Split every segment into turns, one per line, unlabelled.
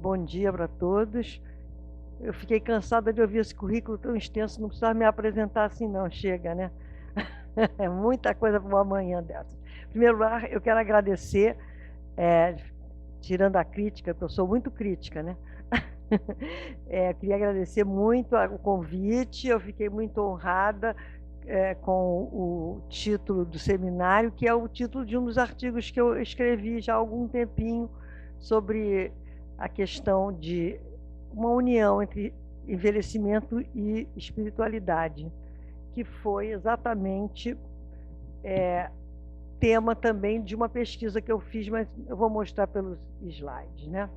bom dia para todos. Eu fiquei cansada de ouvir esse currículo tão extenso, não precisava me apresentar assim não, chega, né? É muita coisa para uma manhã dessa. Em primeiro lugar, eu quero agradecer, tirando a crítica, porque eu sou muito crítica, né? Queria agradecer muito o convite, eu fiquei muito honrada com o título do seminário, que é o título de um dos artigos que eu escrevi já há algum tempinho sobre a questão de uma união entre envelhecimento e espiritualidade, que foi exatamente tema também de uma pesquisa que eu fiz, mas eu vou mostrar pelos slides, né?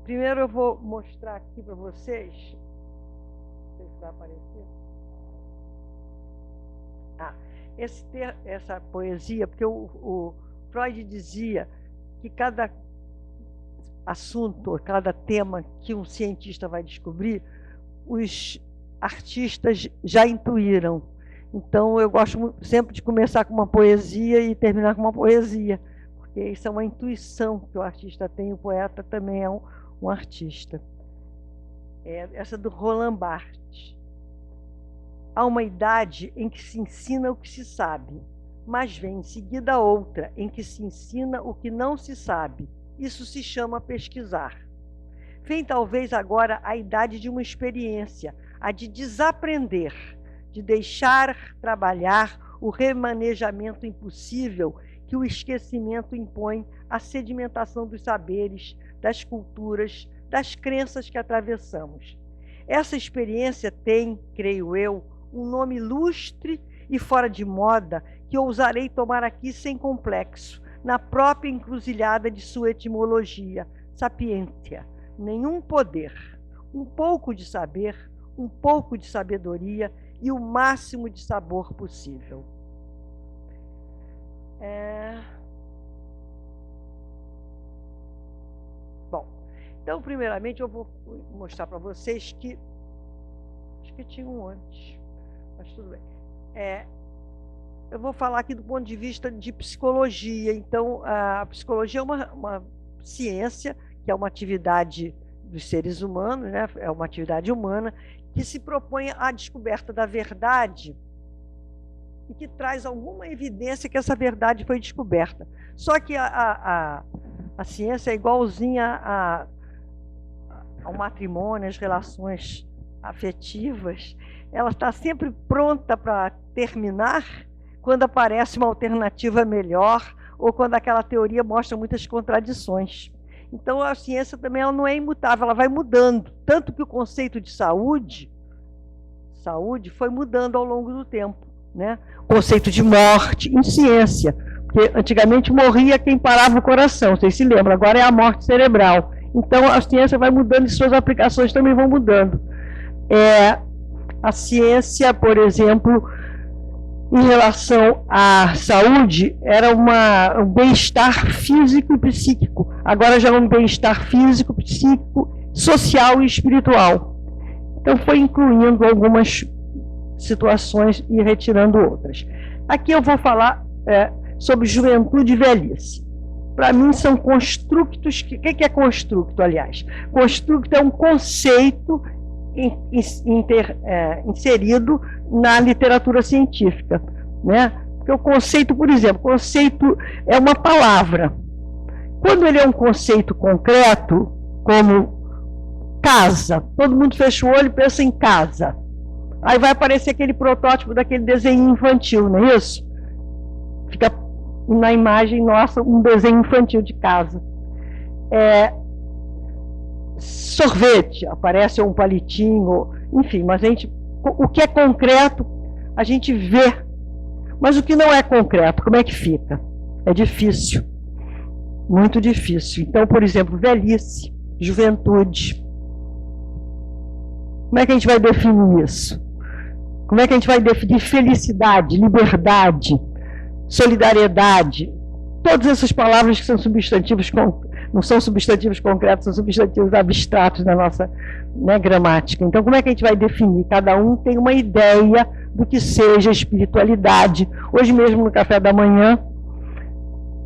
Primeiro eu vou mostrar aqui para vocês, não sei se vai aparecer. Essa poesia, porque o Freud dizia que cada assunto, cada tema que um cientista vai descobrir, os artistas já intuíram. Então, eu gosto sempre de começar com uma poesia e terminar com uma poesia, porque isso é uma intuição que o artista tem, o poeta também é um artista. Essa do Roland Barthes. Há uma idade em que se ensina o que se sabe, mas vem em seguida outra em que se ensina o que não se sabe. Isso se chama pesquisar. Vem talvez agora a idade de uma experiência, a de desaprender, de deixar trabalhar o remanejamento impossível que o esquecimento impõe à sedimentação dos saberes, das culturas, das crenças que atravessamos. Essa experiência tem, creio eu, um nome ilustre e fora de moda que ousarei tomar aqui sem complexo, na própria encruzilhada de sua etimologia, sapiência, nenhum poder, um pouco de saber, um pouco de sabedoria e o máximo de sabor possível. Bom, então, primeiramente, eu vou mostrar para vocês que... Acho que tinha um antes, mas tudo bem. Eu vou falar aqui do ponto de vista de psicologia. Então, a psicologia é uma ciência, que é uma atividade dos seres humanos, né? É uma atividade humana, que se propõe à descoberta da verdade e que traz alguma evidência que essa verdade foi descoberta. Só que a ciência é igualzinha ao matrimônio, às relações afetivas. Ela está sempre pronta para terminar quando aparece uma alternativa melhor ou quando aquela teoria mostra muitas contradições. Então, a ciência também ela não é imutável, ela vai mudando. Tanto que o conceito de saúde foi mudando ao longo do tempo, né? O conceito de morte em ciência, porque antigamente morria quem parava o coração, vocês se lembram, agora é a morte cerebral. Então, a ciência vai mudando e suas aplicações também vão mudando. A ciência, por exemplo, em relação à saúde, era um bem-estar físico e psíquico. Agora já é um bem-estar físico, psíquico, social e espiritual. Então, foi incluindo algumas situações e retirando outras. Aqui eu vou falar sobre juventude e velhice. Para mim, são constructos... O que é constructo, aliás? Constructo é um conceito inserido na literatura científica, né? Porque o conceito, por exemplo, conceito é uma palavra. Quando ele é um conceito concreto, como casa, todo mundo fecha o olho e pensa em casa. Aí vai aparecer aquele protótipo daquele desenho infantil, não é isso? Fica na imagem nossa um desenho infantil de casa. Sorvete, aparece um palitinho, enfim, mas o que é concreto, a gente vê. Mas o que não é concreto, como é que fica? É difícil, muito difícil. Então, por exemplo, velhice, juventude. Como é que a gente vai definir isso? Como é que a gente vai definir felicidade, liberdade, solidariedade? Todas essas palavras que são substantivos não são substantivos concretos, são substantivos abstratos na nossa, né, gramática. Então, como é que a gente vai definir? Cada um tem uma ideia do que seja espiritualidade. Hoje mesmo, no café da manhã,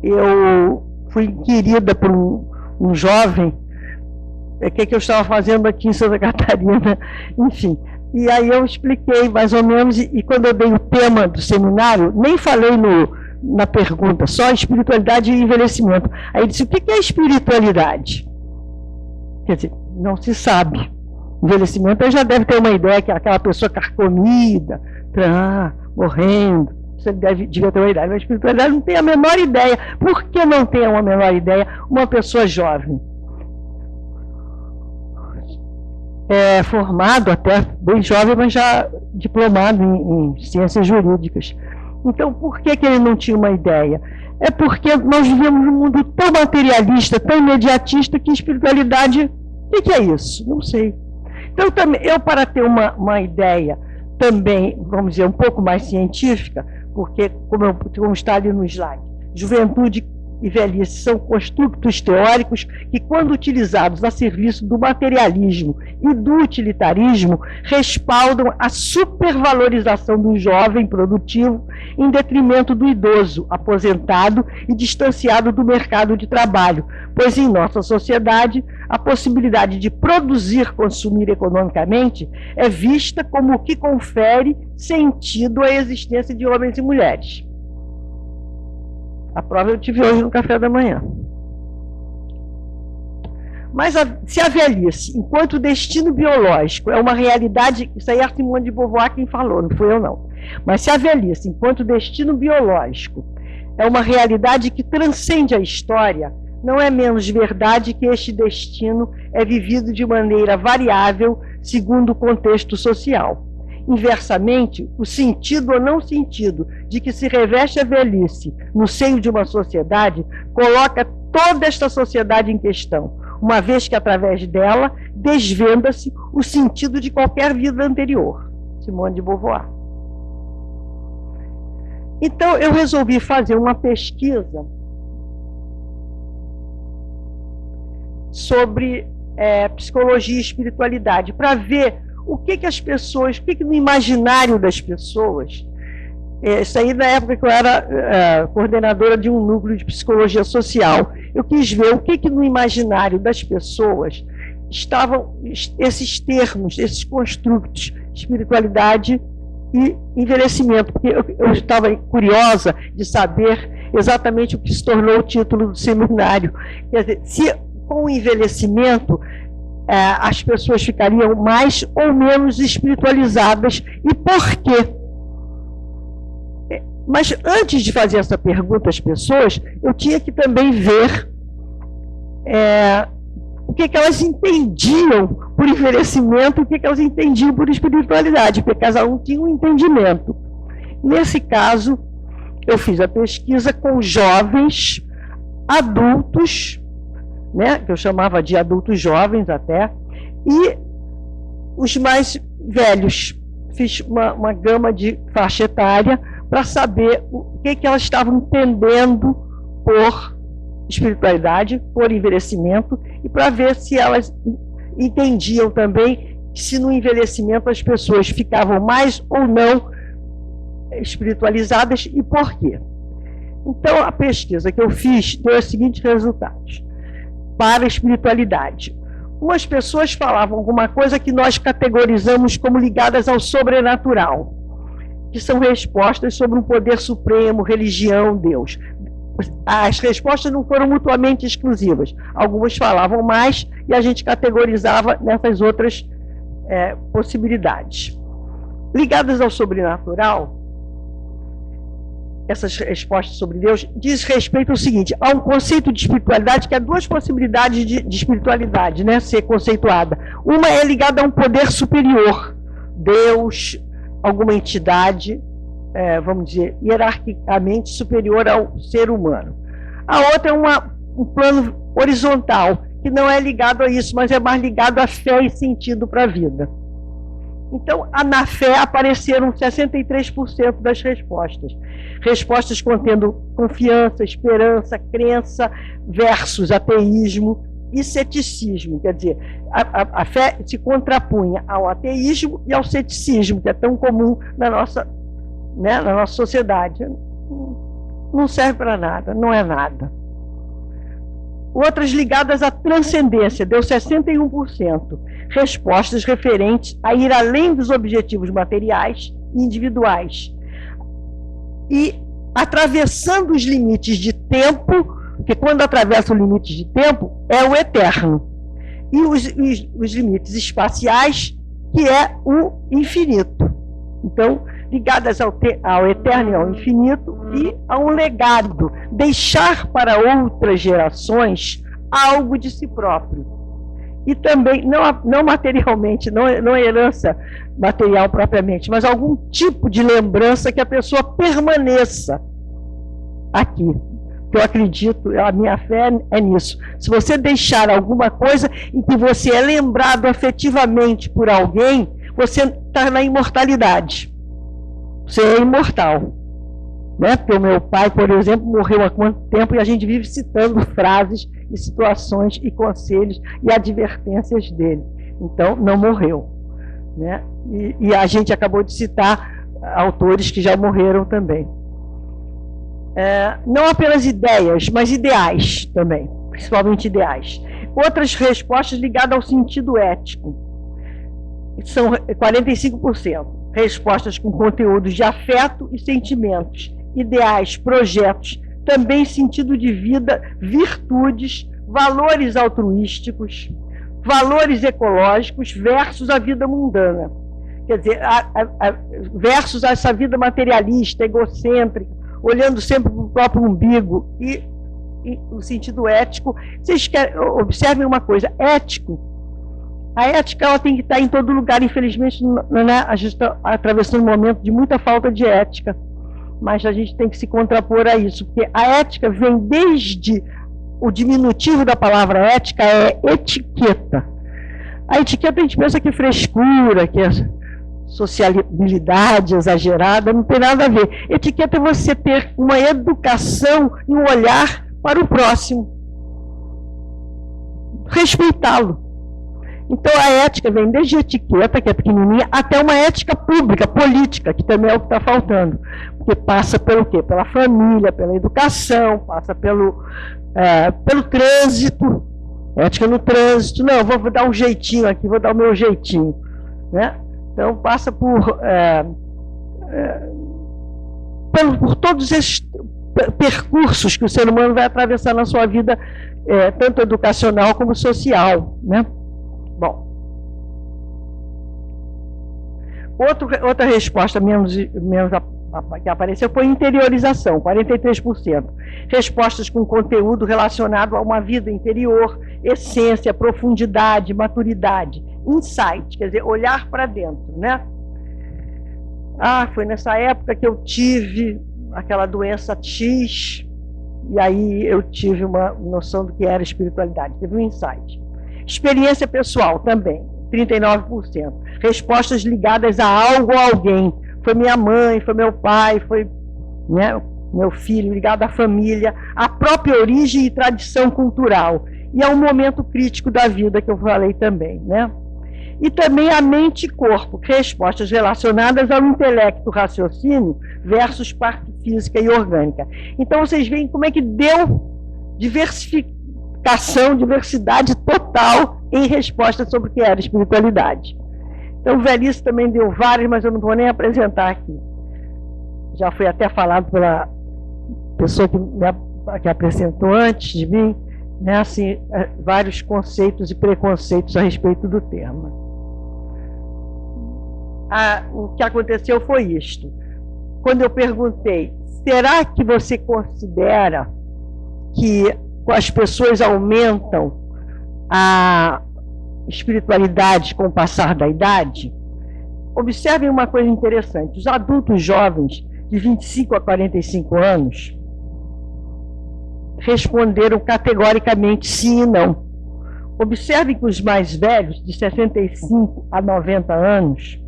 eu fui inquirida por um jovem, o que eu estava fazendo aqui em Santa Catarina, enfim. E aí eu expliquei mais ou menos, e quando eu dei o tema do seminário, nem falei na pergunta, só espiritualidade e envelhecimento. Aí ele disse, o que é espiritualidade? Quer dizer, não se sabe. Envelhecimento, ele já deve ter uma ideia que é aquela pessoa carcomida, morrendo, você devia ter uma ideia. Mas a espiritualidade não tem a menor ideia. Por que não tem a menor ideia uma pessoa jovem? Formado até bem jovem, mas já diplomado em ciências jurídicas. Então, por que ele não tinha uma ideia? É porque nós vivemos num mundo tão materialista, tão imediatista, que espiritualidade, o que é isso? Não sei. Então, eu para ter uma ideia também, vamos dizer, um pouco mais científica, porque, como está ali no slide, juventude e velhice são construtos teóricos que, quando utilizados a serviço do materialismo e do utilitarismo, respaldam a supervalorização do jovem produtivo em detrimento do idoso, aposentado e distanciado do mercado de trabalho, pois em nossa sociedade a possibilidade de produzir, consumir economicamente é vista como o que confere sentido à existência de homens e mulheres. A prova eu tive hoje no café da manhã. Mas se a velhice, enquanto destino biológico, é uma realidade, isso aí é a Simone de Beauvoir quem falou, não fui eu não. Mas se a velhice, enquanto destino biológico, é uma realidade que transcende a história, não é menos verdade que este destino é vivido de maneira variável segundo o contexto social. Inversamente, o sentido ou não sentido de que se reveste a velhice no seio de uma sociedade coloca toda esta sociedade em questão, uma vez que através dela desvenda-se o sentido de qualquer vida anterior. Simone de Beauvoir. Então, eu resolvi fazer uma pesquisa sobre psicologia e espiritualidade, para ver o que as pessoas, o que no imaginário das pessoas, isso aí na época que eu era coordenadora de um núcleo de psicologia social, eu quis ver o que no imaginário das pessoas estavam esses termos, esses construtos, espiritualidade e envelhecimento, porque eu estava curiosa de saber exatamente o que se tornou o título do seminário. Quer dizer, se com o envelhecimento as pessoas ficariam mais ou menos espiritualizadas, e por quê? Mas antes de fazer essa pergunta às pessoas, eu tinha que também ver o que elas entendiam por envelhecimento, o que elas entendiam por espiritualidade, porque cada um tinha um entendimento. Nesse caso, eu fiz a pesquisa com jovens, adultos, né, que eu chamava de adultos jovens até, e os mais velhos. Fiz uma gama de faixa etária para saber o que elas estavam entendendo por espiritualidade, por envelhecimento, e para ver se elas entendiam também se no envelhecimento as pessoas ficavam mais ou não espiritualizadas e por quê. Então, a pesquisa que eu fiz deu os seguintes resultados. Para a espiritualidade, umas pessoas falavam alguma coisa que nós categorizamos como ligadas ao sobrenatural, que são respostas sobre um poder supremo, religião, Deus. As respostas não foram mutuamente exclusivas. Algumas falavam mais e a gente categorizava nessas outras possibilidades. Ligadas ao sobrenatural, essas respostas sobre Deus diz respeito ao seguinte: há um conceito de espiritualidade que há duas possibilidades de espiritualidade, né, ser conceituada. Uma é ligada a um poder superior, Deus, alguma entidade, vamos dizer, hierarquicamente superior ao ser humano. A outra é um plano horizontal, que não é ligado a isso, mas é mais ligado à fé e sentido para a vida. Então, na fé apareceram 63% das respostas. Respostas contendo confiança, esperança, crença, versus ateísmo e ceticismo. Quer dizer, a fé se contrapunha ao ateísmo e ao ceticismo, que é tão comum na nossa sociedade. Não serve para nada, não é nada. Outras ligadas à transcendência, deu 61%. Respostas referentes a ir além dos objetivos materiais e individuais. E atravessando os limites de tempo, porque quando atravessa o limite de tempo, é o eterno. E os limites espaciais, que é o infinito. Então, ligadas ao eterno e ao infinito, e a um legado, deixar para outras gerações algo de si próprio. E também, não materialmente, não herança material propriamente, mas algum tipo de lembrança que a pessoa permaneça aqui. Eu acredito, a minha fé é nisso. Se você deixar alguma coisa em que você é lembrado afetivamente por alguém, você está na imortalidade. Você é imortal. Né? Porque o meu pai, por exemplo, morreu há quanto tempo e a gente vive citando frases e situações e conselhos e advertências dele. Então, não morreu. Né? E a gente acabou de citar autores que já morreram também. Não apenas ideias, mas ideais também, principalmente ideais. Outras respostas ligadas ao sentido ético. São 45%. Respostas com conteúdos de afeto e sentimentos, ideais, projetos, também sentido de vida, virtudes, valores altruísticos, valores ecológicos versus a vida mundana. Quer dizer, versus essa vida materialista, egocêntrica, olhando sempre para o próprio umbigo. E o sentido ético, vocês observem uma coisa, ético. A ética ela tem que estar em todo lugar, infelizmente, né? A gente está atravessando um momento de muita falta de ética, mas a gente tem que se contrapor a isso, porque a ética vem desde o diminutivo da palavra ética, é etiqueta. A etiqueta a gente pensa que é frescura, que é sociabilidade exagerada, não tem nada a ver. Etiqueta é você ter uma educação e um olhar para o próximo. Respeitá-lo. Então, a ética vem desde a etiqueta, que é pequenininha, até uma ética pública, política, que também é o que está faltando. Porque passa pelo quê? Pela família, pela educação, passa pelo trânsito, ética no trânsito. Não, vou dar um jeitinho aqui, vou dar o meu jeitinho. Né? Então, passa por todos esses percursos que o ser humano vai atravessar na sua vida, tanto educacional como social, né? Bom, outra resposta menos que apareceu foi interiorização, 43%. Respostas com conteúdo relacionado a uma vida interior, essência, profundidade, maturidade, insight, quer dizer, olhar para dentro, né? Foi nessa época que eu tive aquela doença X, e aí eu tive uma noção do que era espiritualidade, teve um insight. Experiência pessoal também, 39%. Respostas ligadas a algo ou alguém. Foi minha mãe, foi meu pai, foi, né, meu filho, ligado à família, à própria origem e tradição cultural. E a um momento crítico da vida que eu falei também, né? E também a mente e corpo, respostas relacionadas ao intelecto, raciocínio versus parte física e orgânica. Então vocês veem como é que deu diversidade total em resposta sobre o que era espiritualidade. Então, o Velhice também deu várias, mas eu não vou nem apresentar aqui. Já foi até falado pela pessoa que apresentou antes de mim, né, assim, vários conceitos e preconceitos a respeito do tema. O que aconteceu foi isto. Quando eu perguntei, será que você considera que as pessoas aumentam a espiritualidade com o passar da idade? Observem uma coisa interessante. Os adultos jovens de 25 a 45 anos responderam categoricamente sim e não. Observem que os mais velhos, de 65 a 90 anos,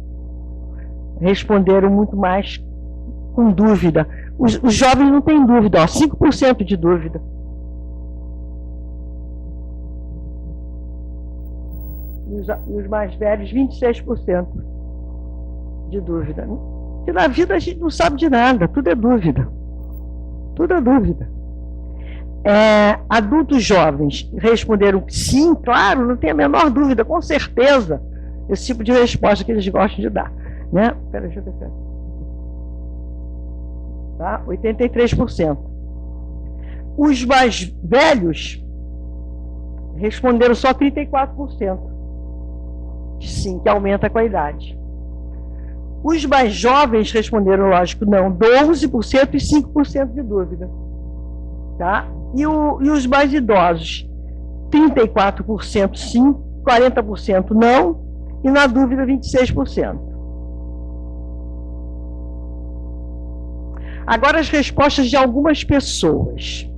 responderam muito mais com dúvida. Os jovens não têm dúvida, 5% de dúvida. E os mais velhos, 26% de dúvida. Porque na vida a gente não sabe de nada, tudo é dúvida. Tudo é dúvida. Adultos jovens responderam sim, claro, não tem a menor dúvida, com certeza. Esse tipo de resposta que eles gostam de dar. Né? Pera, deixa eu ver. Tá? 83%. Os mais velhos responderam só 34%. Sim, que aumenta com a idade. Os mais jovens responderam, lógico, não, 12% e 5% de dúvida. Tá? E os mais idosos, 34% sim, 40% não, e na dúvida 26%. Agora as respostas de algumas pessoas.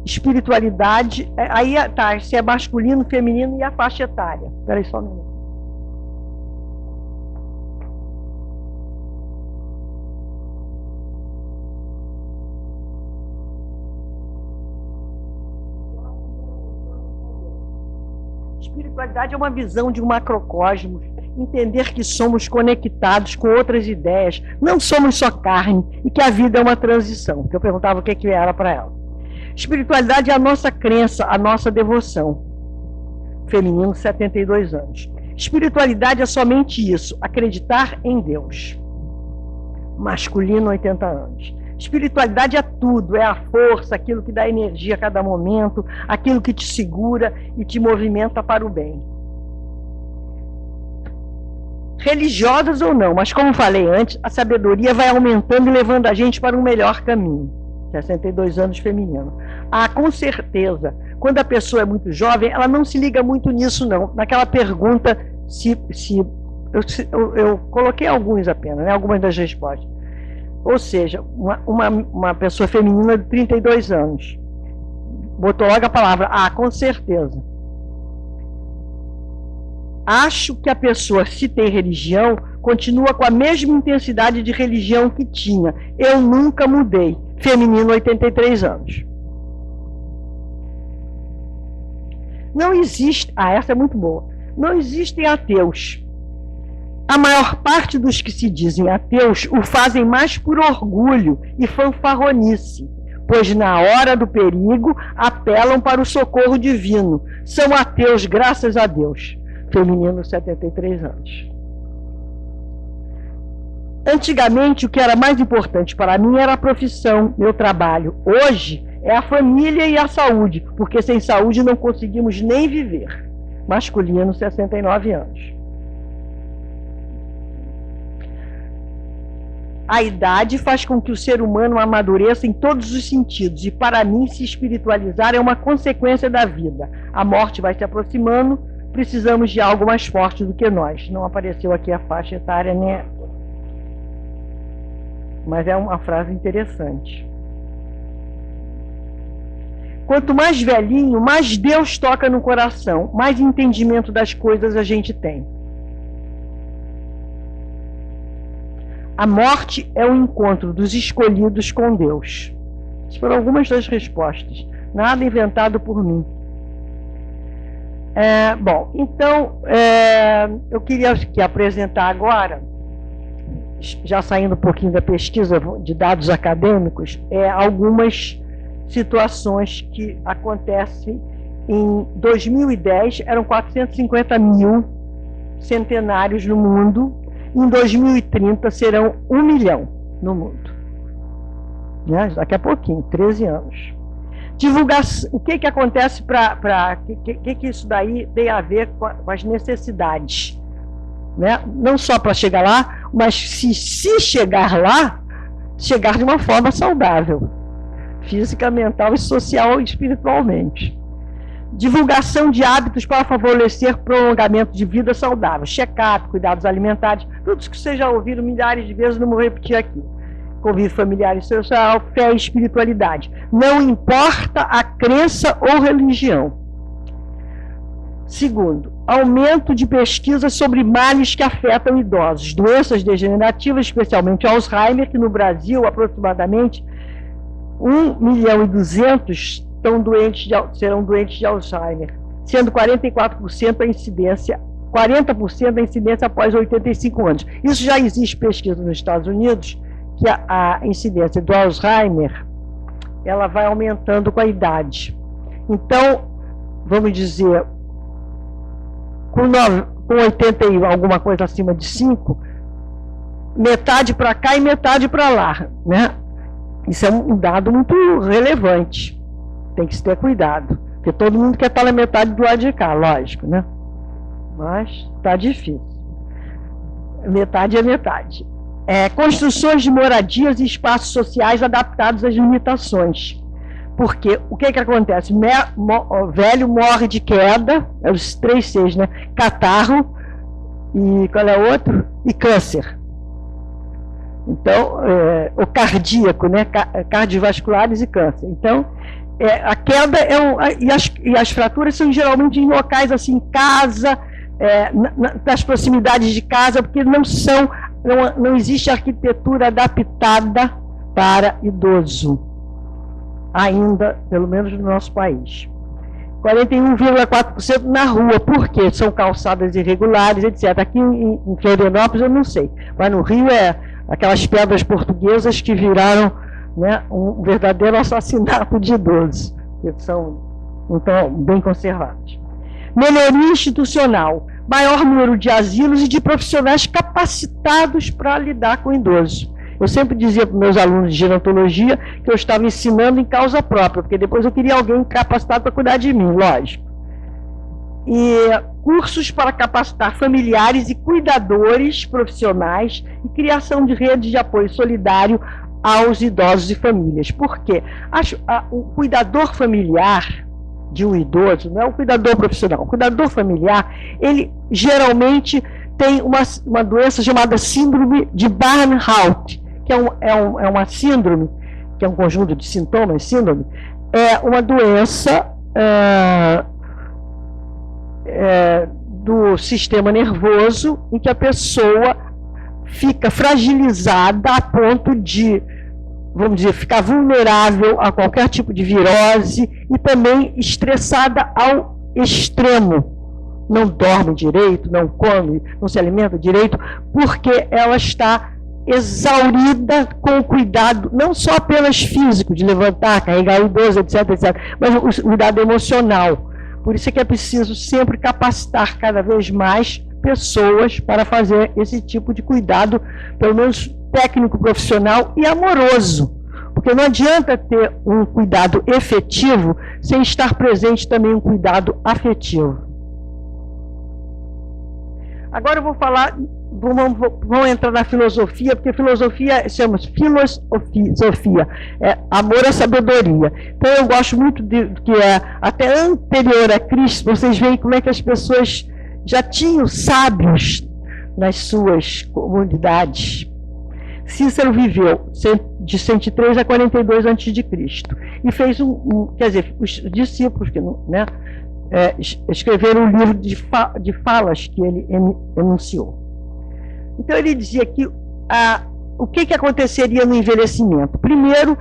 Espiritualidade, aí tá, se é masculino, feminino e a faixa etária. Espera aí só um minuto. Espiritualidade é uma visão de um macrocosmos, entender que somos conectados com outras ideias, não somos só carne e que a vida é uma transição. Que eu perguntava o que era para ela. Espiritualidade é a nossa crença, a nossa devoção. Feminino, 72 anos. Espiritualidade é somente isso, acreditar em Deus. Masculino, 80 anos. Espiritualidade é tudo, é a força, aquilo que dá energia a cada momento, aquilo que te segura e te movimenta para o bem. Religiosas ou não, mas como falei antes, a sabedoria vai aumentando e levando a gente para um melhor caminho. 62 anos, feminino. Com certeza, quando a pessoa é muito jovem, ela não se liga muito nisso não, naquela pergunta eu coloquei alguns apenas, né, algumas das respostas. Ou seja, uma pessoa feminina de 32 anos. Botou logo a palavra, com certeza. Acho que a pessoa, se tem religião, continua com a mesma intensidade de religião que tinha. Eu nunca mudei. Feminino, 83 anos. Não existe... essa é muito boa. Não existem ateus. A maior parte dos que se dizem ateus o fazem mais por orgulho e fanfarronice, pois na hora do perigo apelam para o socorro divino. São ateus, graças a Deus. Feminino, 73 anos. Antigamente, o que era mais importante para mim era a profissão, meu trabalho. Hoje, é a família e a saúde, porque sem saúde não conseguimos nem viver. Masculino, 69 anos. A idade faz com que o ser humano amadureça em todos os sentidos, e para mim, se espiritualizar é uma consequência da vida. A morte vai se aproximando, precisamos de algo mais forte do que nós. Não apareceu aqui a faixa etária, né? Mas é uma frase interessante. Quanto mais velhinho, mais Deus toca no coração, mais entendimento das coisas a gente tem. A morte é o encontro dos escolhidos com Deus. Essas foram algumas das respostas. Nada inventado por mim. Bom, então, eu queria aqui apresentar agora, já saindo um pouquinho da pesquisa de dados acadêmicos, algumas situações que acontecem. Em 2010, eram 450 mil centenários no mundo. Em 2030 serão 1 milhão no mundo. Né? Daqui a pouquinho, 13 anos. Divulgação, o que acontece que isso daí tem a ver com as necessidades? Né? Não só para chegar lá, mas se chegar lá, chegar de uma forma saudável. Física, mental, e social e espiritualmente. Divulgação de hábitos para favorecer prolongamento de vida saudável, check-up, cuidados alimentares, tudo isso que vocês já ouviram milhares de vezes, não vou repetir aqui. Convívio familiar e social, fé e espiritualidade. Não importa a crença ou religião. Segundo, aumento de pesquisas sobre males que afetam idosos, doenças degenerativas, especialmente Alzheimer, que no Brasil aproximadamente 1.200.000 serão doentes de Alzheimer, sendo 44% a incidência, 40% da incidência após 85 anos. Isso já existe pesquisa nos Estados Unidos, que a incidência do Alzheimer ela vai aumentando com a idade. Então, vamos dizer, com 80 e alguma coisa acima de 5, metade para cá e metade para lá, né? Isso é um dado muito relevante. Tem que se ter cuidado, porque todo mundo quer estar na metade do lado de cá, lógico, né? Mas está difícil. Metade é metade. Construções de moradias e espaços sociais adaptados às limitações. Porque o que acontece? Velho morre de queda, é os 3 Cs, né? Catarro, e qual é o outro? E câncer. Então, o cardíaco, né? Cardiovasculares e câncer. Então, a queda e as fraturas são geralmente em locais assim, em casa, nas proximidades de casa, porque não existe arquitetura adaptada para idoso, ainda, pelo menos no nosso país. 41,4% na rua, por quê? São calçadas irregulares, etc. Aqui em Florianópolis eu não sei, mas no Rio aquelas pedras portuguesas que viraram, né, um verdadeiro assassinato de idosos, que não estão bem conservados. Melhoria institucional, maior número de asilos e de profissionais capacitados para lidar com idosos. Eu sempre dizia para meus alunos de gerontologia que eu estava ensinando em causa própria, porque depois eu queria alguém capacitado para cuidar de mim, lógico. E cursos para capacitar familiares e cuidadores profissionais e criação de redes de apoio solidário aos idosos e famílias. Por quê? O cuidador familiar de um idoso, não é o cuidador profissional, o cuidador familiar, ele geralmente tem uma doença chamada síndrome de Barnhout, que é uma síndrome, que é um conjunto de sintomas, síndrome, é uma doença do sistema nervoso, em que a pessoa fica fragilizada a ponto de, vamos dizer, ficar vulnerável a qualquer tipo de virose e também estressada ao extremo. Não dorme direito, não come, não se alimenta direito, porque ela está exaurida com o cuidado, não só apenas físico, de levantar, carregar o idoso, etc., mas o cuidado emocional. Por isso é que é preciso sempre capacitar cada vez mais pessoas para fazer esse tipo de cuidado, pelo menos técnico, profissional e amoroso. Porque não adianta ter um cuidado efetivo sem estar presente também um cuidado afetivo. Agora eu vou falar, vamos entrar na filosofia, porque filosofia chama filosofia, amor à sabedoria. Então eu gosto muito que até anterior a Cristo, vocês veem como é que as pessoas já tinham sábios nas suas comunidades. Cícero viveu de 103 a 42 a.C. e fez quer dizer, os discípulos que né, escreveram um livro de falas que ele enunciou. Então ele dizia que o que aconteceria no envelhecimento? Primeiro,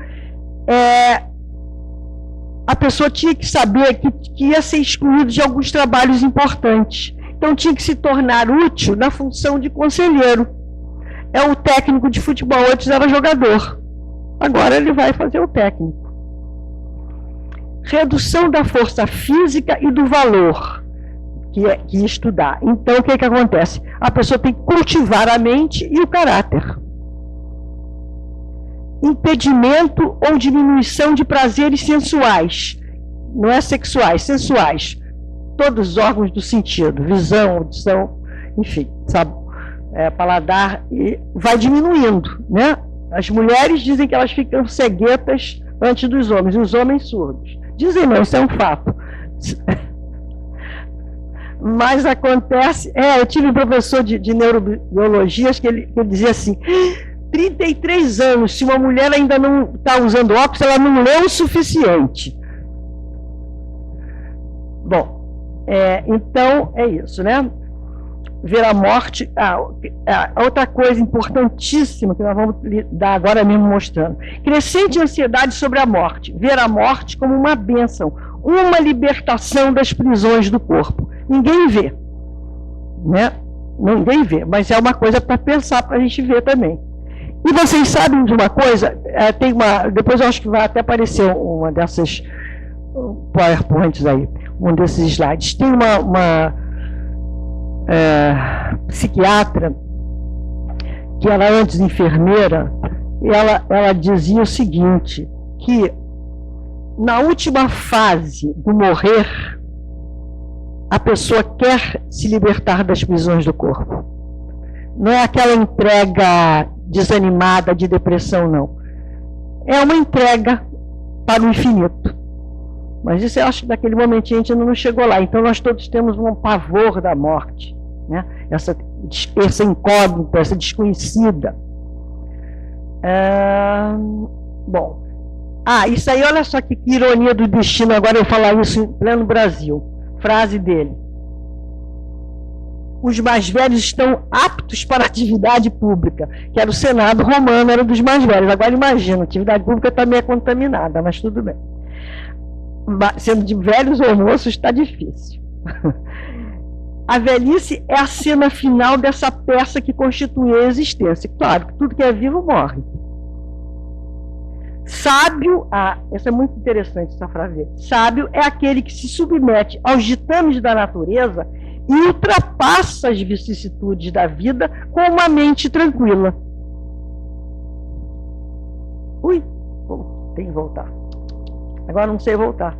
a pessoa tinha que saber que ia ser excluído de alguns trabalhos importantes. Então tinha que se tornar útil na função de conselheiro. O técnico de futebol, antes era jogador. Agora ele vai fazer o técnico. Redução da força física e do valor que estudar. Então, o que acontece? A pessoa tem que cultivar a mente e o caráter. Impedimento ou diminuição de prazeres sensuais. Não é sexuais, sensuais. Todos os órgãos do sentido, visão, audição, enfim, sabe? Paladar, e vai diminuindo, né? As mulheres dizem que elas ficam ceguetas antes dos homens, e os homens surdos. Dizem não, isso é um fato. Mas acontece, eu tive um professor de neurobiologias que ele dizia assim, 33 anos, se uma mulher ainda não está usando óculos, ela não leu o suficiente. Bom, então é isso, né? Ver a morte, outra coisa importantíssima que nós vamos dar agora mesmo mostrando, crescente ansiedade sobre a morte, ver a morte como uma bênção, uma libertação das prisões do corpo. Ninguém vê, né? Ninguém vê, mas é uma coisa para pensar, para a gente ver também.
E vocês sabem de uma coisa, tem uma, depois eu acho que vai até aparecer uma dessas PowerPoints aí, um desses slides. Tem uma psiquiatra, que ela antes enfermeira, ela dizia o seguinte, que na última fase do morrer, a pessoa quer se libertar das prisões do corpo. Não é aquela entrega desanimada de depressão, não. É uma entrega para o infinito. Mas isso eu acho que naquele momentinho a gente não chegou lá. Então nós todos temos um pavor da morte, né? Essa incógnita, essa desconhecida. Bom. Isso aí, olha só que ironia do destino, agora eu falar isso em pleno Brasil. Frase dele. Os mais velhos estão aptos para a atividade pública, que era o Senado romano, era dos mais velhos. Agora imagina, a atividade pública está meio contaminada, mas tudo bem. Sendo de velhos ou moços, está difícil. A velhice é a cena final dessa peça que constitui a existência. Claro que tudo que é vivo morre. Sábio, essa é muito interessante essa frase. Sábio é aquele que se submete aos ditames da natureza e ultrapassa as vicissitudes da vida com uma mente tranquila. Ui, tem que voltar. Agora não sei voltar.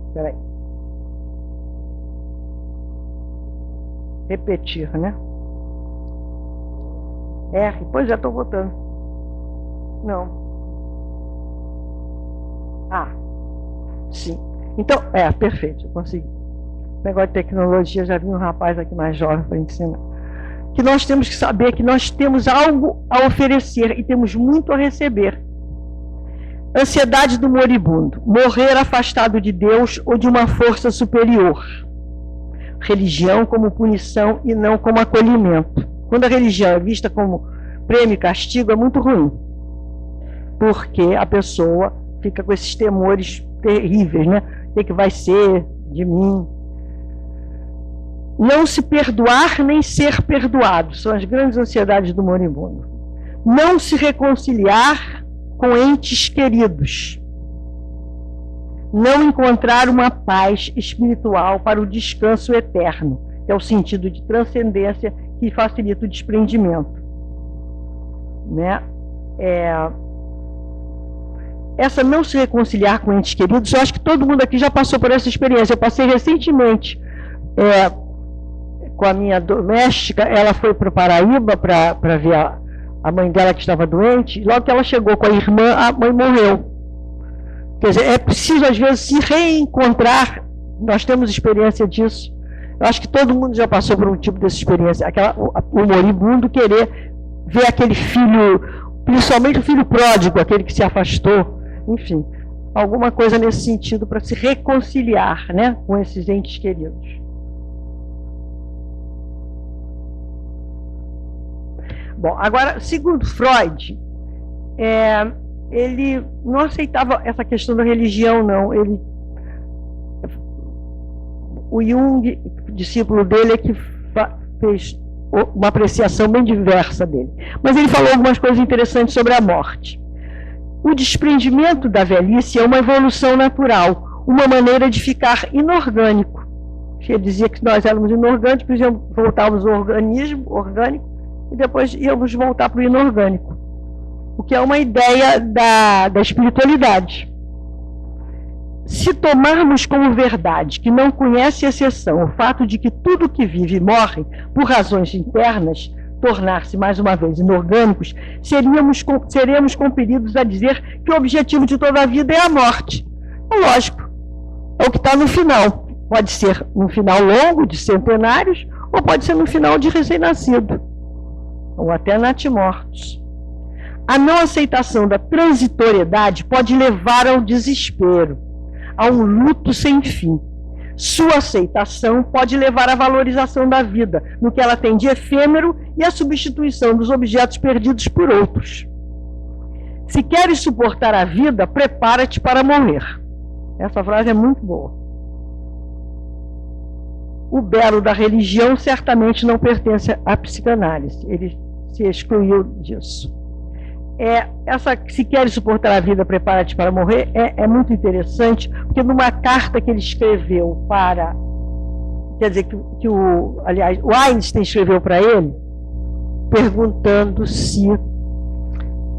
Espera aí. Repetir, né? R, pois já estou votando. Não. Sim. Então, perfeito, eu consegui. Negócio de tecnologia, já vi um rapaz aqui mais jovem para ensinar. Que nós temos que saber que nós temos algo a oferecer e temos muito a receber. Ansiedade do moribundo. Morrer afastado de Deus ou de uma força superior. Religião como punição e não como acolhimento. Quando a religião é vista como prêmio e castigo, é muito ruim. Porque a pessoa fica com esses temores terríveis, né? O que vai ser de mim? Não se perdoar nem ser perdoado. São as grandes ansiedades do moribundo. Não se reconciliar com entes queridos. Não encontrar uma paz espiritual para o descanso eterno, que é o sentido de transcendência que facilita o desprendimento. Né? Essa não se reconciliar com entes queridos, eu acho que todo mundo aqui já passou por essa experiência. Eu passei recentemente com a minha doméstica, ela foi para o Paraíba para ver a mãe dela que estava doente, e logo que ela chegou com a irmã, a mãe morreu. Quer dizer, é preciso às vezes se reencontrar, nós temos experiência disso. Eu acho que todo mundo já passou por um tipo dessa experiência, o moribundo querer ver aquele filho, principalmente o filho pródigo, aquele que se afastou, enfim, alguma coisa nesse sentido para se reconciliar, né, com esses entes queridos. Bom, agora, segundo Freud, ele não aceitava essa questão da religião, não. O Jung, discípulo dele, é que fez uma apreciação bem diversa dele. Mas ele falou algumas coisas interessantes sobre a morte. O desprendimento da velhice é uma evolução natural, uma maneira de ficar inorgânico. Ele dizia que nós éramos inorgânicos, voltávamos ao organismo orgânico, e depois íamos voltar para o inorgânico, o que é uma ideia da espiritualidade. Se tomarmos como verdade que não conhece exceção o fato de que tudo que vive morre por razões internas, tornar-se mais uma vez inorgânicos, seremos compelidos a dizer que o objetivo de toda a vida é a morte. É lógico, é o que está no final. Pode ser um final longo, de centenários, ou pode ser no final de recém-nascido, ou até natimortos. A não aceitação da transitoriedade pode levar ao desespero, a um luto sem fim. Sua aceitação pode levar à valorização da vida, no que ela tem de efêmero, e à substituição dos objetos perdidos por outros. Se queres suportar a vida, prepara-te para morrer. Essa frase é muito boa. o belo da religião certamente não pertence à psicanálise, ele se excluiu disso. Se queres suportar a vida, prepara-te para morrer, é muito interessante, porque numa carta que ele escreveu para, quer dizer, aliás, o Einstein escreveu para ele, perguntando se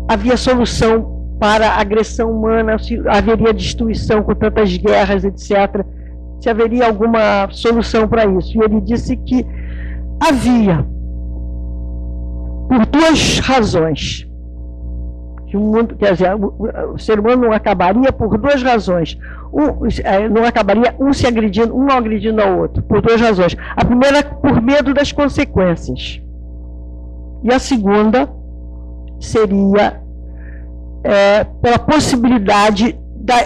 havia solução para a agressão humana, se haveria destruição com tantas guerras, etc., se haveria alguma solução para isso. E ele disse que havia, por duas razões. Que o mundo, quer dizer, o ser humano não acabaria por duas razões. Não acabaria um agredindo ao outro, por duas razões. A primeira, por medo das consequências. E a segunda seria pela possibilidade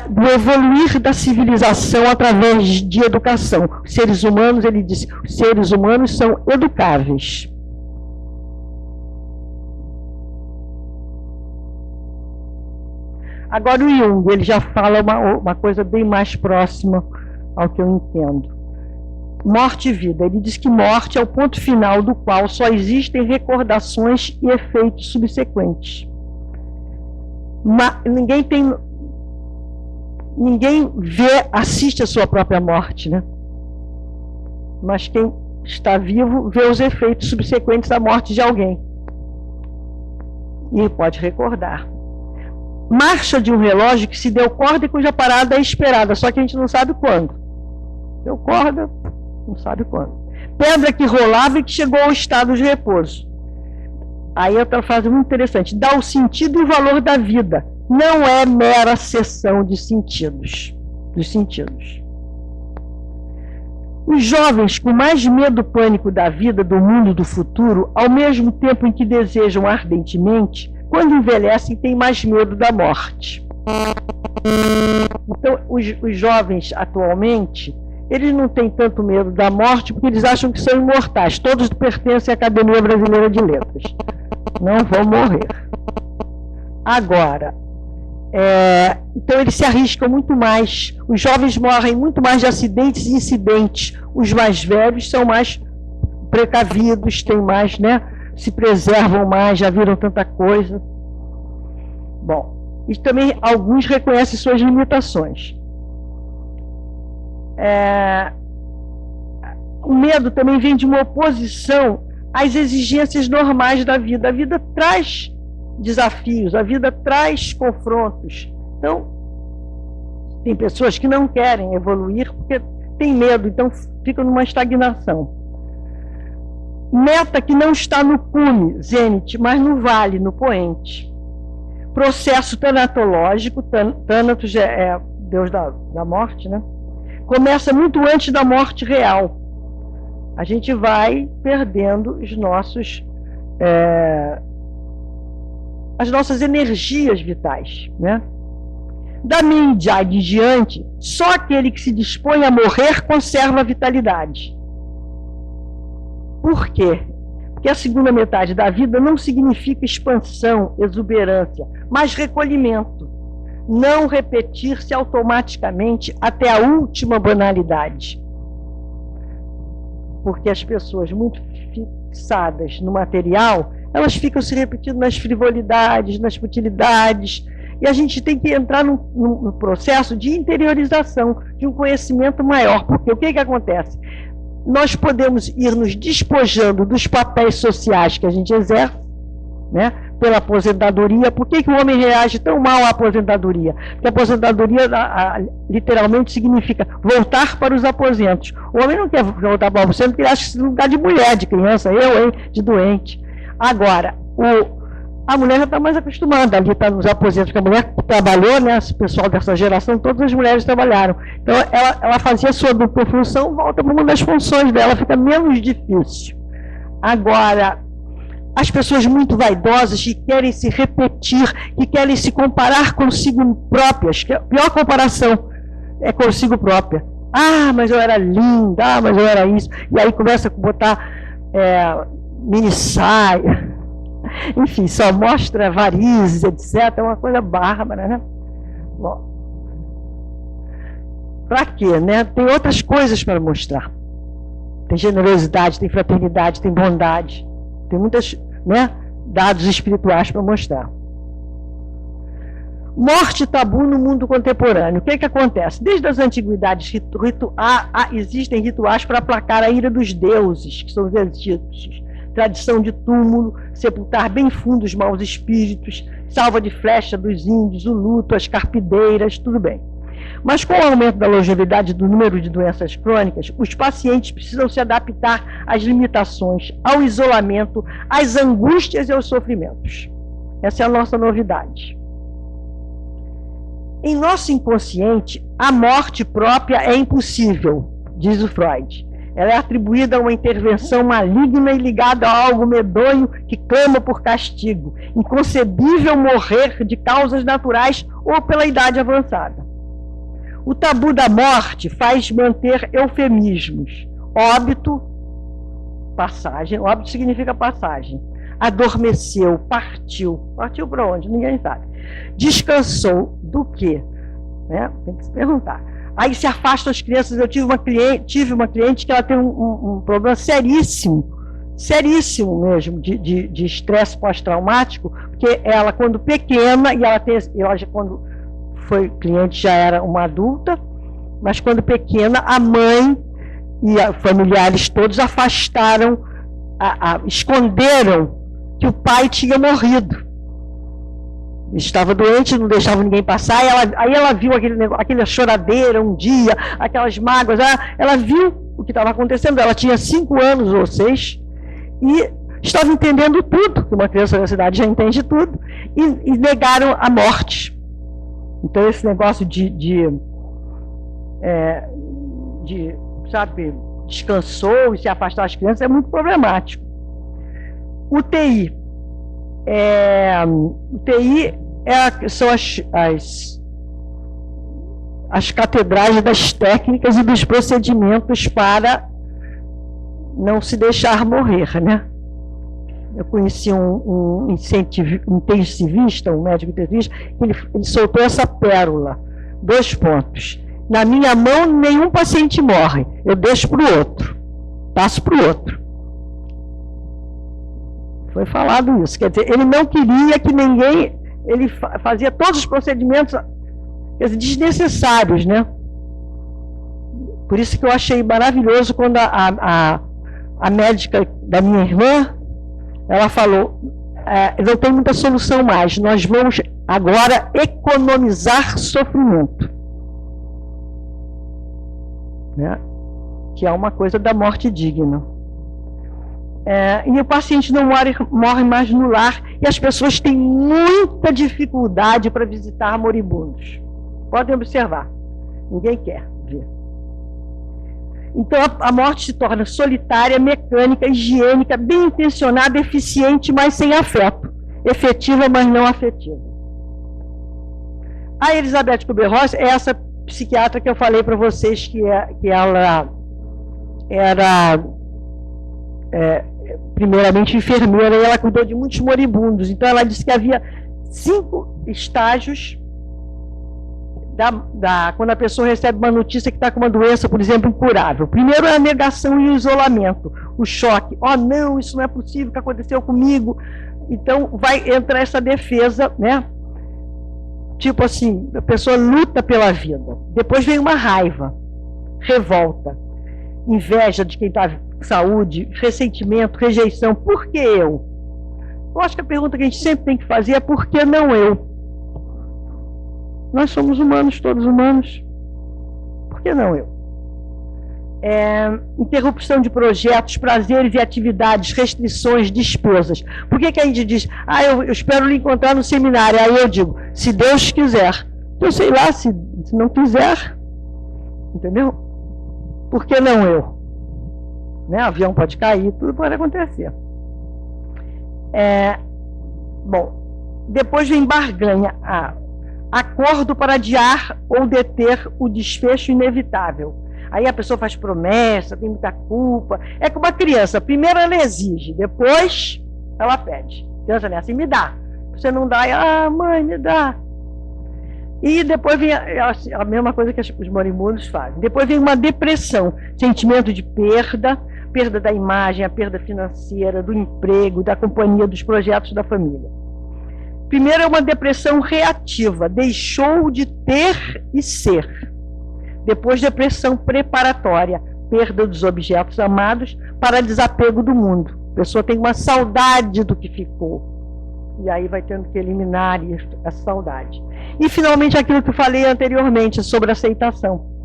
do evoluir da civilização através de educação. Os seres humanos, ele disse, os seres humanos são educáveis. Agora o Jung, ele já fala uma coisa bem mais próxima ao que eu entendo. Morte e vida. Ele diz que morte é o ponto final do qual só existem recordações e efeitos subsequentes. Ninguém assiste a sua própria morte, né? Mas quem está vivo vê os efeitos subsequentes da morte de alguém. E pode recordar. Marcha de um relógio que se deu corda e cuja parada é esperada, só que a gente não sabe quando. Deu corda, não sabe quando. Pedra que rolava e que chegou ao estado de repouso. Aí outra frase muito interessante. Dá o sentido e o valor da vida. Não é mera cessão de sentidos. Dos sentidos. Os jovens com mais medo pânico da vida, do mundo, do futuro, ao mesmo tempo em que desejam ardentemente, quando envelhecem, têm mais medo da morte. Então, os jovens atualmente, eles não têm tanto medo da morte porque eles acham que são imortais. Todos pertencem à Academia Brasileira de Letras. Não vão morrer. Agora, então eles se arriscam muito mais. Os jovens morrem muito mais de acidentes e incidentes. Os mais velhos são mais precavidos, têm mais, né? Se preservam mais, já viram tanta coisa. Bom, e também alguns reconhecem suas limitações. O medo também vem de uma oposição às exigências normais da vida. A vida traz desafios, a vida traz confrontos. Então, tem pessoas que não querem evoluir porque têm medo, então ficam numa estagnação. Meta que não está no cume, zênite, mas no vale, no poente. Processo tanatológico, Thanatos é Deus da morte, né? Começa muito antes da morte real. A gente vai perdendo as nossas energias vitais, né? Da meia-idade em diante, só aquele que se dispõe a morrer conserva a vitalidade. Por quê? Porque a segunda metade da vida não significa expansão, exuberância, mas recolhimento. Não repetir-se automaticamente até a última banalidade. Porque as pessoas muito fixadas no material, elas ficam se repetindo nas frivolidades, nas futilidades, e a gente tem que entrar num processo de interiorização, de um conhecimento maior. Porque o que acontece? Nós podemos ir nos despojando dos papéis sociais que a gente exerce, né, pela aposentadoria. Por que o homem reage tão mal à aposentadoria? Porque a aposentadoria literalmente significa voltar para os aposentos. O homem não quer voltar para o aposento porque ele acha que esse lugar de mulher, de criança, de doente. Agora, a mulher já está mais acostumada ali, está nos aposentos, porque a mulher trabalhou, né, esse pessoal dessa geração, todas as mulheres trabalharam. Então, ela fazia sua dupla função, volta para uma das funções dela, fica menos difícil. Agora, as pessoas muito vaidosas que querem se repetir, que querem se comparar consigo próprias, que a pior comparação é consigo própria. Ah, mas eu era linda, mas eu era isso. E aí começa a botar mini saia. Enfim, só mostra varizes, etc. É uma coisa bárbara, né? Bom, para quê, né? Tem outras coisas para mostrar. tem generosidade, tem fraternidade, tem bondade, tem muitos, né, dados espirituais para mostrar. Morte tabu no mundo contemporâneo. O que que acontece? Desde as antiguidades existem rituais para aplacar a ira dos deuses, que são os egípcios. Tradição de túmulo, sepultar bem fundo os maus espíritos, salva de flecha dos índios, o luto, as carpideiras, tudo bem. Mas com o aumento da longevidade do número de doenças crônicas, os pacientes precisam se adaptar às limitações, ao isolamento, às angústias e aos sofrimentos. Essa é a nossa novidade. Em nosso inconsciente, a morte própria é impossível, diz o Freud. Ela é atribuída a uma intervenção maligna e ligada a algo medonho que clama por castigo. Inconcebível morrer de causas naturais ou pela idade avançada. O tabu da morte faz manter eufemismos. Óbito, passagem. Óbito significa passagem. Adormeceu, partiu. Partiu para onde? Ninguém sabe. Descansou do quê? Né? Tem que se perguntar. Aí se afastam as crianças. Eu tive uma cliente que ela tem um problema seríssimo mesmo, de estresse pós-traumático, porque ela, quando pequena, e ela já, quando foi cliente, já era uma adulta, mas quando pequena, a mãe e os familiares todos afastaram, esconderam que o pai tinha morrido. Estava doente, não deixava ninguém passar, aí ela viu aquela choradeira um dia, aquelas mágoas, ela viu o que estava acontecendo. Ela tinha 5 anos ou 6 e estava entendendo tudo, que uma criança da cidade já entende tudo, e negaram a morte. Então esse negócio sabe, descansou e se afastar das crianças é muito problemático. UTI. UTI são as catedrais das técnicas e dos procedimentos para não se deixar morrer, né? Eu conheci um intensivista, um médico intensivista, ele soltou essa pérola, 2 pontos. Na minha mão, nenhum paciente morre, eu deixo para o outro, passo para o outro. Foi falado isso, quer dizer, ele não queria que ninguém, ele fazia todos os procedimentos, quer dizer, desnecessários, né? Por isso que eu achei maravilhoso quando a médica da minha irmã, ela falou, não tem muita solução mais, nós vamos agora economizar sofrimento. Né? Que é uma coisa da morte digna. E o paciente não morre mais no lar, e as pessoas têm muita dificuldade para visitar moribundos. Podem observar, ninguém quer ver. Então a morte se torna solitária, mecânica, higiênica, bem intencionada, eficiente, mas sem afeto. Efetiva, mas não afetiva. A Elizabeth Kubler-Ross é essa psiquiatra que eu falei para vocês que ela era primeiramente enfermeira, e ela cuidou de muitos moribundos. Então ela disse que havia 5 estágios quando a pessoa recebe uma notícia que está com uma doença, por exemplo, incurável. Primeiro é a negação e o isolamento, o choque. Oh, não, isso não é possível, o que aconteceu comigo? Então vai entrar essa defesa, né? Tipo assim, a pessoa luta pela vida. Depois vem uma raiva, revolta, inveja de quem está com saúde, ressentimento, rejeição. Por que eu? Eu acho que a pergunta que a gente sempre tem que fazer é por que não eu? Nós somos humanos, todos humanos. Por que não eu? Interrupção de projetos, prazeres e atividades, restrições, despesas. Por que a gente diz, eu espero lhe encontrar no seminário? Aí eu digo, se Deus quiser. Eu sei lá, se não quiser. Entendeu? Por que não eu? Né? O avião pode cair, tudo pode acontecer. Bom, depois vem barganha. Acordo para adiar ou deter o desfecho inevitável. Aí a pessoa faz promessa, tem muita culpa. É como uma criança, primeiro ela exige, depois ela pede. Criança nessa, me dá. Você não dá, mãe, me dá. E depois vem a mesma coisa que os moribundos fazem. Depois vem uma depressão, sentimento de perda, perda da imagem, a perda financeira, do emprego, da companhia, dos projetos da família. Primeiro é uma depressão reativa, deixou de ter e ser. Depois, depressão preparatória, perda dos objetos amados para desapego do mundo. A pessoa tem uma saudade do que ficou. E aí vai tendo que eliminar essa saudade. E, finalmente, aquilo que eu falei anteriormente sobre aceitação.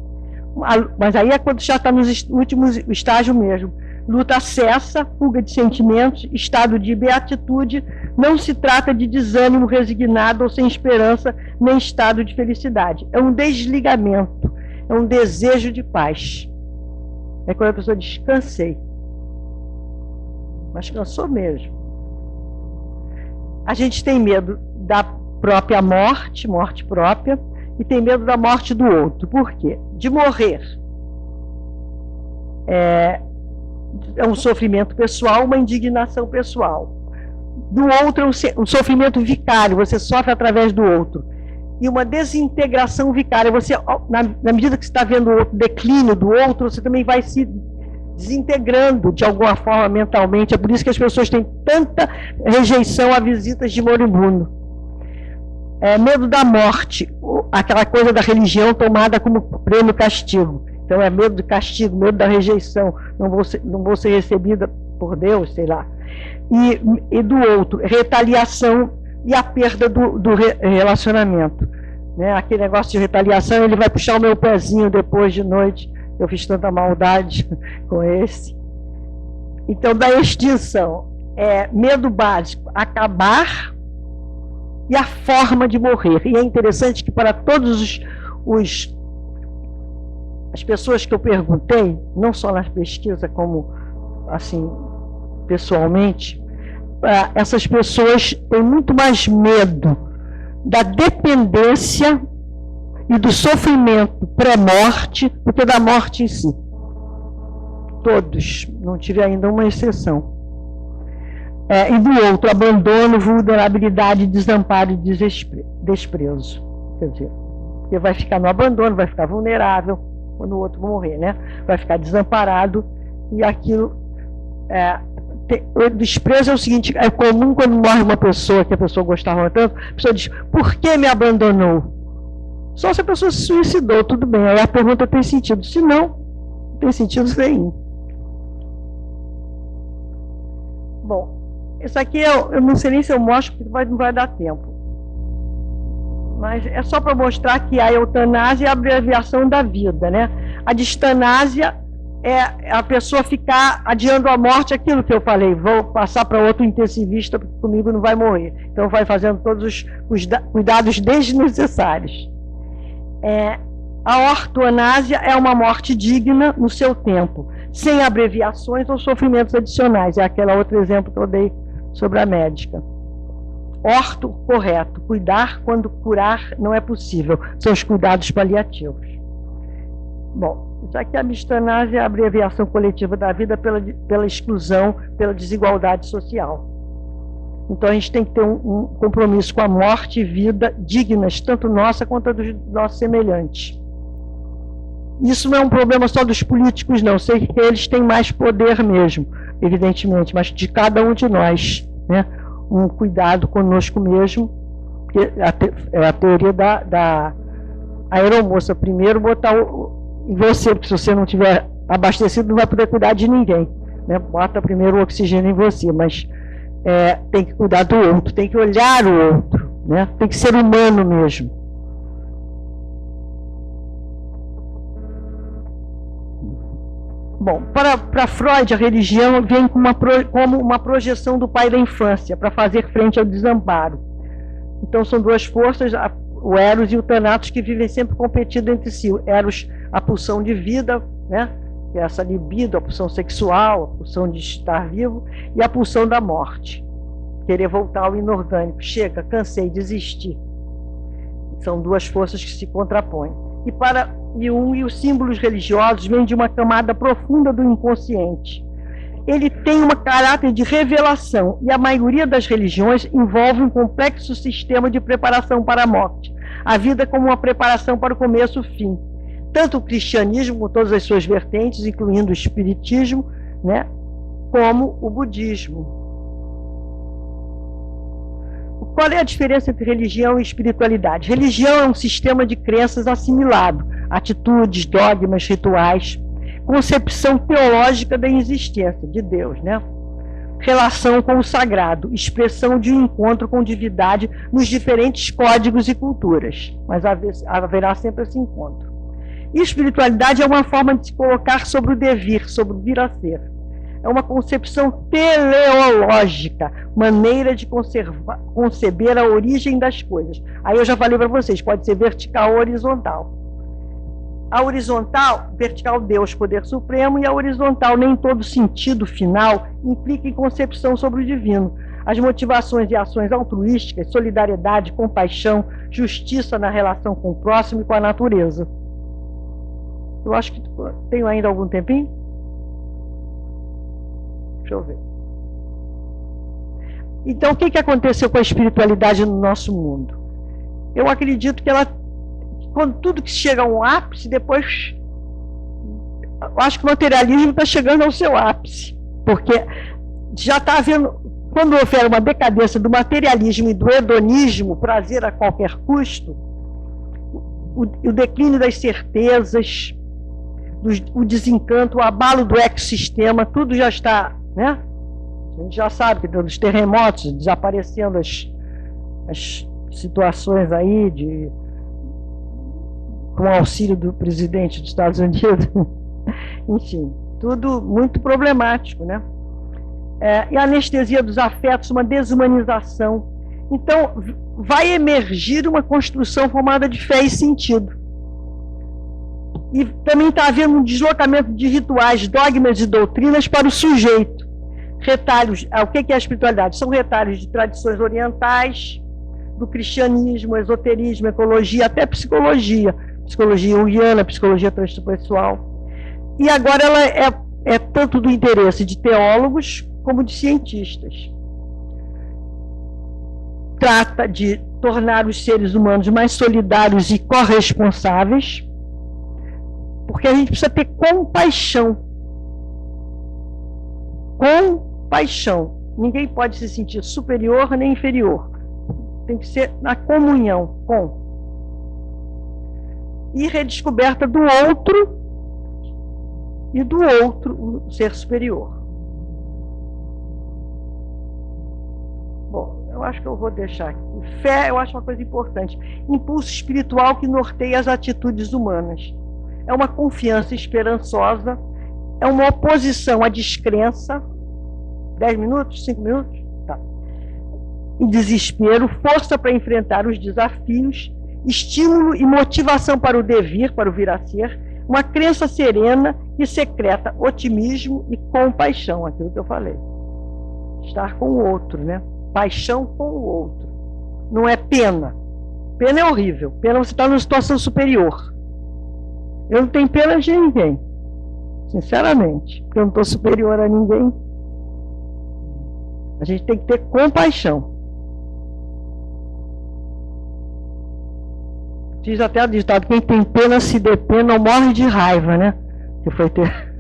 Mas aí é quando já está no último estágio mesmo. Luta cessa, fuga de sentimentos, estado de beatitude. Não se trata de desânimo resignado ou sem esperança, nem estado de felicidade. É um desligamento, é um desejo de paz. É quando a pessoa diz, cansei. Mas cansou mesmo. A gente tem medo da própria morte, morte própria, e tem medo da morte do outro. Por quê? De morrer. É um sofrimento pessoal, uma indignação pessoal. Do outro é um sofrimento vicário, você sofre através do outro. E uma desintegração vicária. Você, na medida que você está vendo o declínio do outro, você também vai se desintegrando de alguma forma mentalmente. É por isso que as pessoas têm tanta rejeição a visitas de moribundo. Medo da morte, aquela coisa da religião tomada como prêmio castigo. Então é medo do castigo, medo da rejeição, não vou ser recebida por Deus, sei lá. E do outro, retaliação e a perda do relacionamento. Né? Aquele negócio de retaliação, ele vai puxar o meu pezinho depois de noite, eu fiz tanta maldade com esse. Então, da extinção, medo básico, acabar, e a forma de morrer. E é interessante que para todos as pessoas que eu perguntei, não só na pesquisa, como assim, pessoalmente, essas pessoas têm muito mais medo da dependência e do sofrimento pré-morte do que da morte em si. Todos, não tive ainda uma exceção. E do outro, abandono, vulnerabilidade, desamparo e desprezo. Quer dizer, ele vai ficar no abandono, vai ficar vulnerável, quando o outro morrer, né? Vai ficar desamparado, e aquilo... o desprezo é o seguinte, é comum quando morre uma pessoa, que a pessoa gostava tanto, a pessoa diz, por que me abandonou? Só se a pessoa se suicidou, tudo bem, aí a pergunta tem sentido, se não, não tem sentido nenhum. Bom, isso aqui eu não sei nem se eu mostro, porque não vai dar tempo. Mas é só para mostrar que a eutanásia é a abreviação da vida, né? A distanásia é a pessoa ficar adiando a morte, aquilo que eu falei, vou passar para outro intensivista, porque comigo não vai morrer. Então vai fazendo todos os cuidados desnecessários. A ortoanásia é uma morte digna no seu tempo, sem abreviações ou sofrimentos adicionais. É aquele outro exemplo que eu dei sobre a médica. Orto, correto. Cuidar quando curar não é possível. São os cuidados paliativos. Bom, isso aqui é a mistanásia, é a abreviação coletiva da vida pela exclusão, pela desigualdade social. Então a gente tem que ter um compromisso com a morte e vida dignas, tanto nossa quanto dos nossos semelhantes. Isso não é um problema só dos políticos, não. Sei que eles têm mais poder mesmo, evidentemente, mas de cada um de nós, né? Um cuidado conosco mesmo, porque é a teoria da aeromoça. Primeiro botar em você, porque se você não tiver abastecido, não vai poder cuidar de ninguém, né? Bota primeiro o oxigênio em você, mas tem que cuidar do outro, tem que olhar o outro, né? Tem que ser humano mesmo. Bom, para Freud, a religião vem como uma projeção do pai da infância, para fazer frente ao desamparo. Então, são duas forças, o Eros e o Thanatos, que vivem sempre competindo entre si. O Eros, a pulsão de vida, né? Que é essa libido, a pulsão sexual, a pulsão de estar vivo, e a pulsão da morte, querer voltar ao inorgânico. Chega, cansei, desisti. São duas forças que se contrapõem. E para Jung, os símbolos religiosos vêm de uma camada profunda do inconsciente. Ele tem um caráter de revelação, e a maioria das religiões envolve um complexo sistema de preparação para a morte. A vida como uma preparação para o começo e o fim. Tanto o cristianismo, com todas as suas vertentes, incluindo o espiritismo, né, como o budismo. Qual é a diferença entre religião e espiritualidade? Religião é um sistema de crenças assimilado, atitudes, dogmas, rituais, concepção teológica da existência de Deus, né? Relação com o sagrado, expressão de um encontro com divindade nos diferentes códigos e culturas, mas haverá sempre esse encontro. E espiritualidade é uma forma de se colocar sobre o devir, sobre o vir a ser. É uma concepção teleológica, maneira de conceber a origem das coisas. Aí eu já falei para vocês, pode ser vertical ou horizontal. A horizontal, vertical, Deus, poder supremo, e a horizontal, nem todo sentido final, implica em concepção sobre o divino. As motivações e ações altruísticas, solidariedade, compaixão, justiça na relação com o próximo e com a natureza. Eu acho que tenho ainda algum tempinho? Deixa eu ver. Então, o que aconteceu com a espiritualidade no nosso mundo? Eu acredito que ela, quando tudo que chega a um ápice, depois, eu acho que o materialismo está chegando ao seu ápice, porque já está havendo, quando houver uma decadência do materialismo e do hedonismo, prazer a qualquer custo, o declínio das certezas, o desencanto, o abalo do ecossistema, tudo já está, né? A gente já sabe que dos terremotos, desaparecendo as situações aí com o auxílio do presidente dos Estados Unidos, enfim, tudo muito problemático, né? E a anestesia dos afetos, uma desumanização. Então, vai emergir uma construção formada de fé e sentido. E também está havendo um deslocamento de rituais, dogmas e doutrinas para o sujeito. Retalhos, o que é a espiritualidade? São retalhos de tradições orientais, do cristianismo, esoterismo, ecologia, até psicologia. Psicologia junguiana, psicologia transpessoal. E agora ela é tanto do interesse de teólogos como de cientistas. Trata de tornar os seres humanos mais solidários e corresponsáveis, porque a gente precisa ter compaixão. Compaixão. Ninguém pode se sentir superior nem inferior. Tem que ser na comunhão com. E redescoberta do outro e do outro, o ser superior. Bom, eu acho que eu vou deixar aqui. Fé, eu acho uma coisa importante. Impulso espiritual que norteia as atitudes humanas. É uma confiança esperançosa, é uma oposição à descrença. 10 minutos? 5 minutos? Tá. E desespero, força para enfrentar os desafios, estímulo e motivação para o devir, para o vir a ser, uma crença serena que secreta otimismo e compaixão, aquilo que eu falei. Estar com o outro, né? Paixão com o outro. Não é pena. Pena é horrível. Pena você está numa situação superior. Eu não tenho pena de ninguém, sinceramente, porque eu não estou superior a ninguém. A gente tem que ter compaixão. Diz até o ditado, quem tem pena se dê pena ou morre de raiva, né? Que foi ter...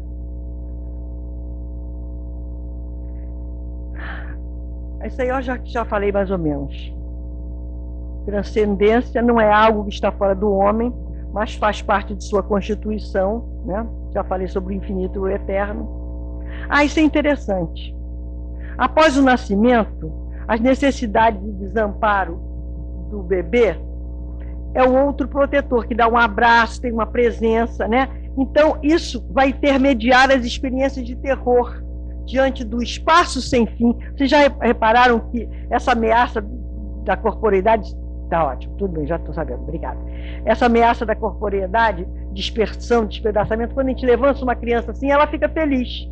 Isso aí eu já falei mais ou menos. Transcendência não é algo que está fora do homem, mas faz parte de sua constituição, né? Já falei sobre o infinito e o eterno. Isso é interessante. Após o nascimento, as necessidades de desamparo do bebê é o outro protetor, que dá um abraço, tem uma presença, né? Então, isso vai intermediar as experiências de terror diante do espaço sem fim. Vocês já repararam que essa ameaça da corporeidade... Tá ótimo, tudo bem, já estou sabendo, obrigada. Essa ameaça da corporeidade, dispersão, despedaçamento, quando a gente levanta uma criança assim, ela fica feliz.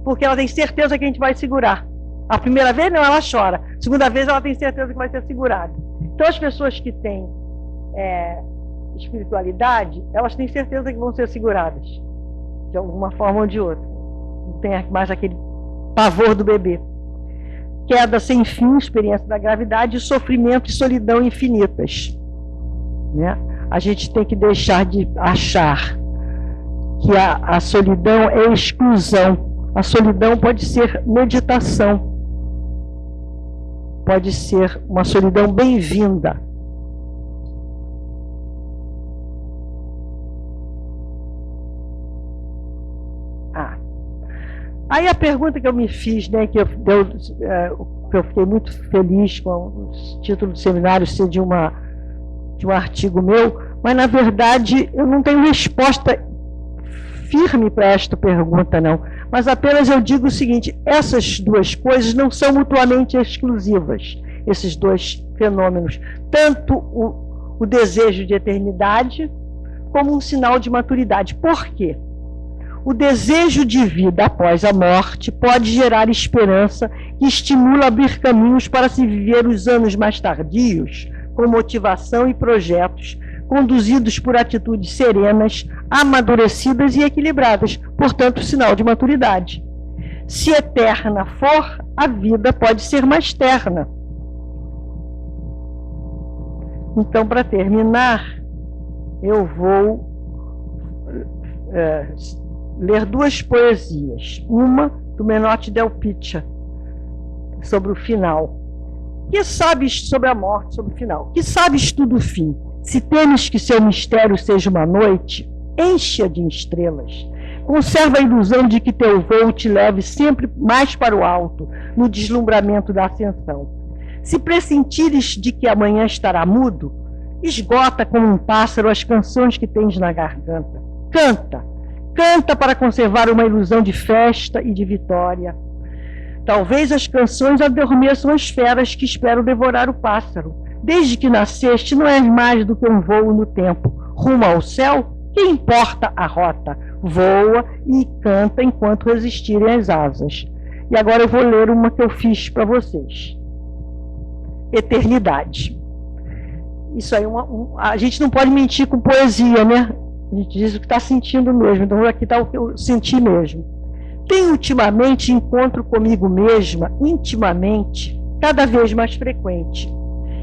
Porque ela tem certeza que a gente vai segurar. A primeira vez, não, ela chora. A segunda vez, ela tem certeza que vai ser segurada. Então, as pessoas que têm espiritualidade, elas têm certeza que vão ser seguradas. De alguma forma ou de outra. Não tem mais aquele pavor do bebê. Queda sem fim, experiência da gravidade, sofrimento e solidão infinitas. Né? A gente tem que deixar de achar que a solidão é exclusão. A solidão pode ser meditação. Pode ser uma solidão bem-vinda. Aí a pergunta que eu me fiz, né, que eu fiquei muito feliz com o título do seminário ser de um artigo meu, mas na verdade eu não tenho resposta firme para esta pergunta, não. Mas apenas eu digo o seguinte: essas duas coisas não são mutuamente exclusivas, esses dois fenômenos. Tanto o desejo de eternidade como um sinal de maturidade. Por quê? O desejo de vida após a morte pode gerar esperança que estimula a abrir caminhos para se viver os anos mais tardios, com motivação e projetos, conduzidos por atitudes serenas, amadurecidas e equilibradas, portanto, sinal de maturidade. Se eterna for, a vida pode ser mais terna. Então, para terminar, eu vou ler duas poesias. Uma do Menotti Del Pitta, sobre o final. Que sabes sobre a morte, sobre o final? Que sabes tu do fim? Se temes que seu mistério seja uma noite, enche-a de estrelas. Conserva a ilusão de que teu voo te leve sempre mais para o alto, no deslumbramento da ascensão. Se pressentires de que amanhã estará mudo, esgota como um pássaro as canções que tens na garganta. Canta, canta para conservar uma ilusão de festa e de vitória. Talvez as canções adormeçam as feras que esperam devorar o pássaro. Desde que nasceste, não és mais do que um voo no tempo. Rumo ao céu, que importa a rota? Voa e canta enquanto resistirem as asas. E agora eu vou ler uma que eu fiz para vocês. Eternidade. Isso aí, a gente não pode mentir com poesia, né? A gente diz o que está sentindo mesmo. Então aqui está o que eu senti mesmo. Tenho ultimamente encontro comigo mesma, intimamente, cada vez mais frequente.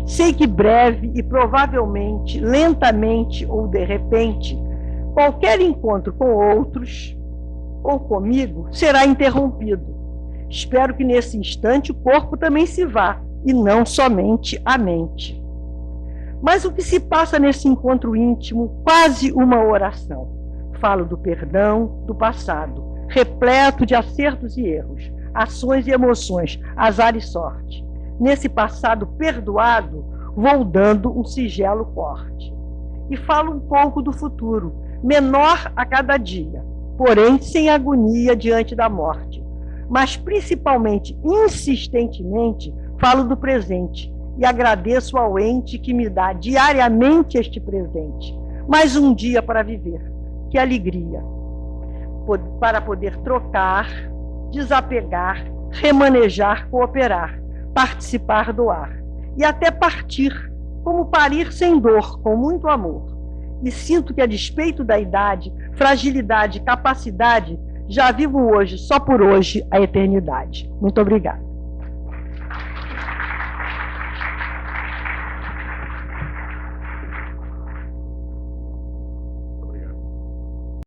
Sei que breve e provavelmente, lentamente ou de repente, qualquer encontro com outros ou comigo será interrompido. Espero que nesse instante o corpo também se vá, e não somente a mente. Mas o que se passa nesse encontro íntimo, quase uma oração. Falo do perdão, do passado, repleto de acertos e erros, ações e emoções, azar e sorte. Nesse passado perdoado, vou dando um singelo corte. E falo um pouco do futuro, menor a cada dia, porém sem agonia diante da morte. Mas principalmente, insistentemente, falo do presente e agradeço ao ente que me dá diariamente este presente. Mais um dia para viver. Que alegria! Para poder trocar, desapegar, remanejar, cooperar, participar, doar. E até partir, como parir sem dor, com muito amor. E sinto que, a despeito da idade, fragilidade, capacidade, já vivo hoje, só por hoje, a eternidade. Muito obrigada.